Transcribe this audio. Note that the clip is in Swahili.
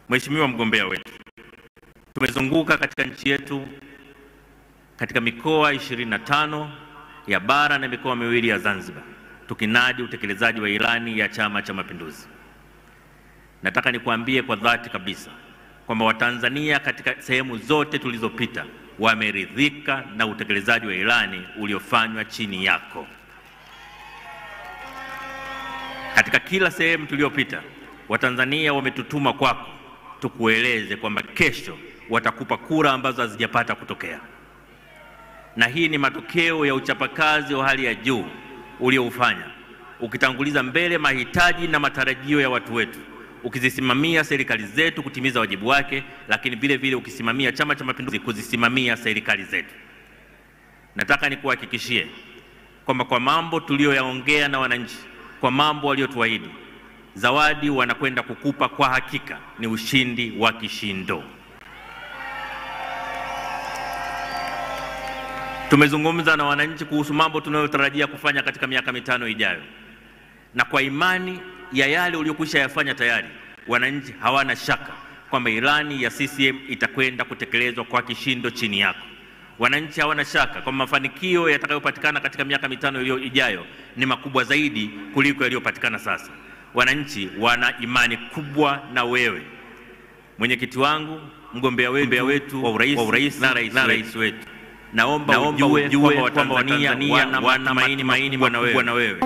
Mheshimiwa mgombea wetu, tumezunguka katika nchi yetu katika mikoa 25 ya bara na mikoa miwili ya Zanzibar tukinadi utekelezaji wa ilani ya Chama cha Mapinduzi. Nataka nikuambie kwa dhati kabisa kwamba Watanzania katika sehemu zote tulizopita wameridhika na utekelezaji wa ilani uliofanywa chini yako. Katika kila sehemu tuliyopita, Watanzania wametutuma kwako tukueleze kwamba kesho watakupa kura ambazo hazijapata kutokea. Na hii ni matokeo ya uchapakazi wa hali ya juu ulioufanya, ukitanguliza mbele mahitaji na matarajio ya watu wetu, ukizisimamia serikali zetu kutimiza wajibu wake, lakini vile vile ukisimamia Chama cha Mapinduzi kuzisimamia serikali zetu. Nataka nikuhakikishie kwamba kwa mambo tuliyoyaongea na wananchi, kwa mambo waliotuahidi, zawadi wanakwenda kukupa kwa hakika ni ushindi wa kishindo. Tumezungumza na wananchi kuhusu mambo tunayotarajia kufanya katika miaka 5 ijayo. Na kwa imani ya yale uliyokwisha yafanya tayari, wananchi hawana shaka kwamba ilani ya CCM itakwenda kutekelezwa kwa kishindo chini yako. Wananchi hawana shaka kwamba mafanikio yatakayopatikana katika miaka 5 ijayo ni makubwa zaidi kuliko yaliyopatikana sasa. Wananchi wana imani kubwa na wewe, mwenyekiti wangu, mgombea wetu wa urais na rais wetu. Naomba ujue kwamba Watanzania wana matumaini makubwa na wewe.